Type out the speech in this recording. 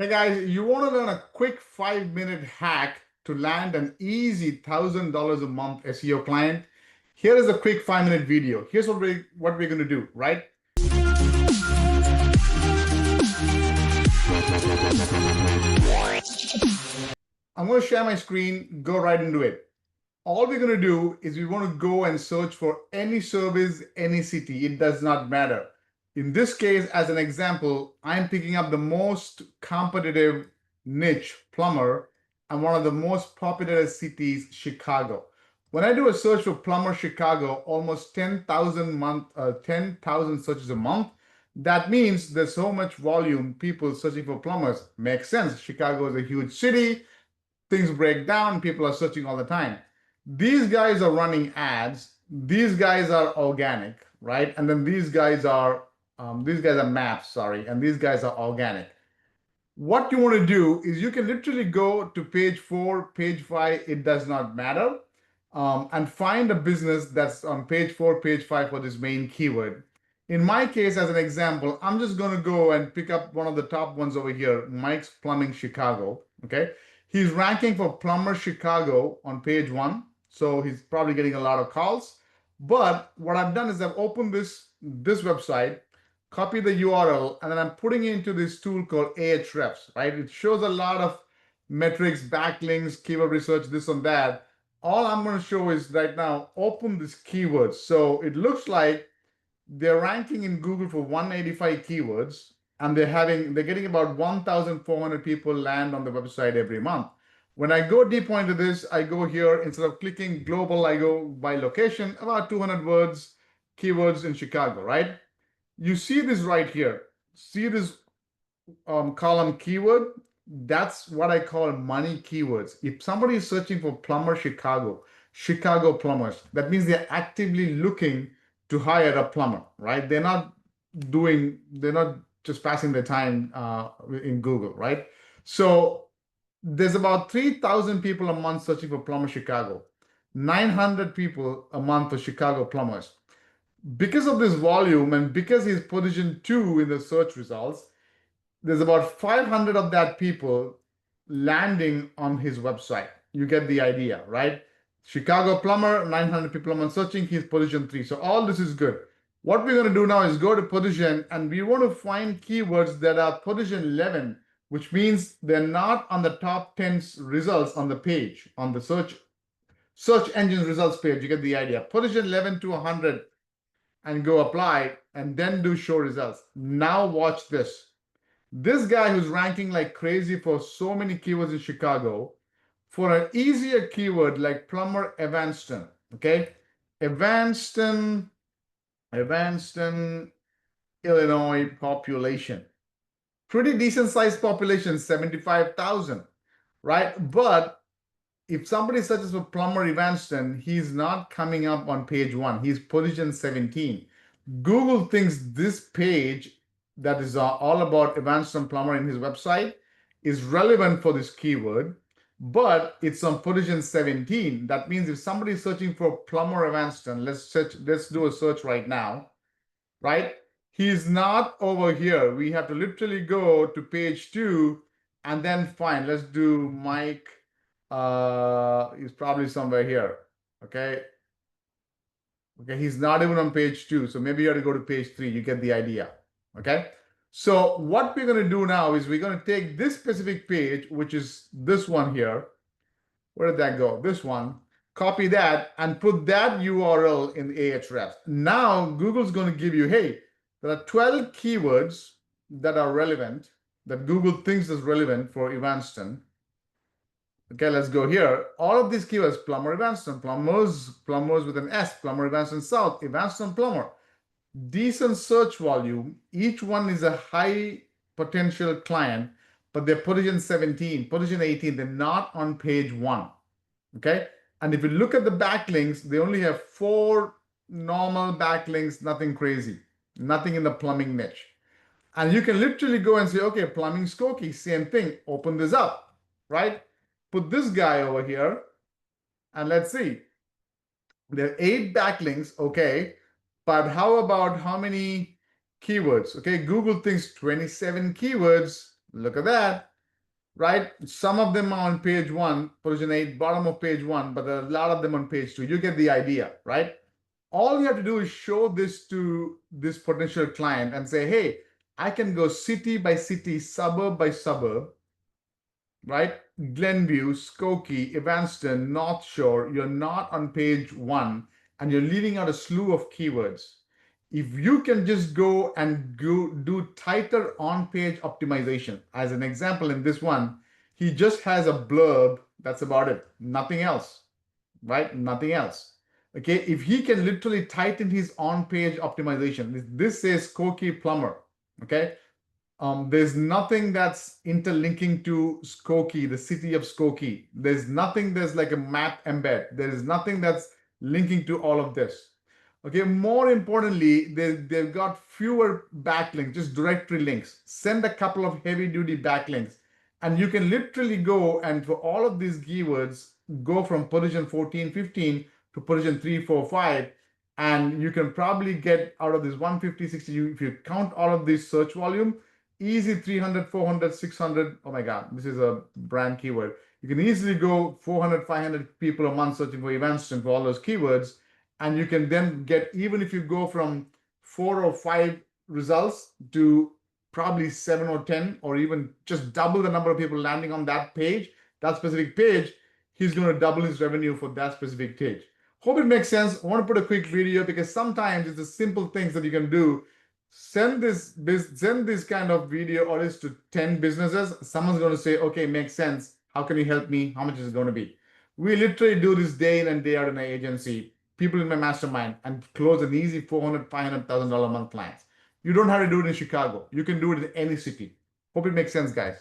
Hey guys, you want to learn a quick 5-minute hack to land an easy $1,000 a month SEO client? Here is a quick 5-minute video. Here's what we're going to do, right? I'm going to share my screen, go right into it. All we're going to do is we want to go and search for any service, any city. It does not matter. In this case, as an example, I'm picking up the most competitive niche, plumber, and one of the most popular cities, Chicago. When I do a search for plumber Chicago, almost 10,000 searches a month. That means there's so much volume, people searching for plumbers. Makes sense. Chicago is a huge city. Things break down. People are searching all the time. These guys are running ads. These guys are organic, right? And then these guys are maps, sorry, and these guys are organic. What you want to do is you can literally go to page 4, page 5, it does not matter, and find a business that's on page 4, page 5 for this main keyword. In my case, as an example, I'm just going to go and pick up one of the top ones over here, Mike's Plumbing Chicago. Okay. He's ranking for Plumber Chicago on page 1. So he's probably getting a lot of calls. But what I've done is I've opened this website, copy the URL, and then I'm putting it into this tool called Ahrefs, right? It shows a lot of metrics, backlinks, keyword research, this and that. All I'm going to show is right now, open this keywords. So it looks like they're ranking in Google for 185 keywords, and they're getting about 1,400 people land on the website every month. When I go deeper into this, I go here, instead of clicking global, I go by location, about 200 words, keywords in Chicago, right? You see this right here. See this column keyword? That's what I call money keywords. If somebody is searching for plumber Chicago, Chicago plumbers, that means they're actively looking to hire a plumber, right? They're not just passing their time in Google, right? So there's about 3,000 people a month searching for plumber Chicago, 900 people a month for Chicago plumbers. Because of this volume and because he's position 2 in the search results, there's about 500 of that people landing on his website. You get the idea, right? Chicago plumber, 900 people a month searching, he's position 3. So all this is good. What we're going to do now is go to position, and we want to find keywords that are position 11, which means they're not on the top 10 results on the page, on the search engine results page. You get the idea. Position 11 to 100 and go apply, and then do show results. Now watch this. This guy who's ranking like crazy for so many keywords in Chicago, for an easier keyword like plumber Evanston, okay? Evanston, Illinois population. Pretty decent sized population, 75,000, right? But if somebody searches for plumber Evanston, he's not coming up on page 1. He's position 17. Google thinks this page that is all about Evanston plumber in his website is relevant for this keyword, but it's on position 17. That means if somebody is searching for plumber Evanston, let's do a search right now, right? He's not over here. We have to literally go to page 2 and then find. Let's do Mike. He's probably somewhere here. Okay. Okay, he's not even on page 2, so maybe you have to go to page 3. You get the idea. Okay, so what we're going to do now is we're going to take this specific page, which is this one here. Where did that go? This one. Copy that and put that URL in Ahrefs. Now Google's going to give you, hey, there are 12 keywords that are relevant, that Google thinks is relevant for Evanston. Okay, let's go here. All of these keywords: plumber Evanston, plumbers with an S, plumber Evanston South, Evanston plumber. Decent search volume. Each one is a high potential client, but they're position 17, position 18. They're not on page 1. Okay, and if you look at the backlinks, they only have 4 normal backlinks, nothing crazy, nothing in the plumbing niche. And you can literally go and say, okay, plumbing Skokie, same thing. Open this up, right? Put this guy over here, and let's see. There are 8 backlinks, okay, but how about how many keywords? Okay, Google thinks 27 keywords Look at that, right? Some of them are on page 1, position 8, bottom of page 1, but there are a lot of them on page 2. You get the idea, right? All you have to do is show this to this potential client and say, hey, I can go city by city, suburb by suburb, right? Glenview, Skokie, Evanston, North Shore, you're not on page 1 and you're leaving out a slew of keywords. If you can just go and do tighter on-page optimization, as an example in this one, he just has a blurb, that's about it, nothing else, right? Nothing else. Okay, if he can literally tighten his on-page optimization, this says Skokie plumber, okay? There's nothing that's interlinking to Skokie, the city of Skokie. There's nothing, there's like a map embed. There is nothing that's linking to all of this. Okay, more importantly, they've got fewer backlinks, just directory links. Send a couple of heavy duty backlinks. And you can literally go and for all of these keywords, go from position 14, 15 to position 3, 4, 5. And you can probably get out of this 150, 60, if you count all of this search volume, easy 300, 400, 600. Oh my God, this is a brand keyword. You can easily go 400, 500 people a month searching for events and for all those keywords. And you can then get, even if you go from 4 or 5 results to probably 7 or 10, or even just double the number of people landing on that page, that specific page, he's going to double his revenue for that specific page. Hope it makes sense. I want to put a quick video because sometimes it's the simple things that you can do. Send this kind of video audits to 10 businesses. Someone's going to say, okay, makes sense. How can you help me? How much is it going to be? We literally do this day in and day out in our agency. People in my mastermind and close an easy $400,000, $500,000 a month clients. You don't have to do it in Chicago. You can do it in any city. Hope it makes sense, guys.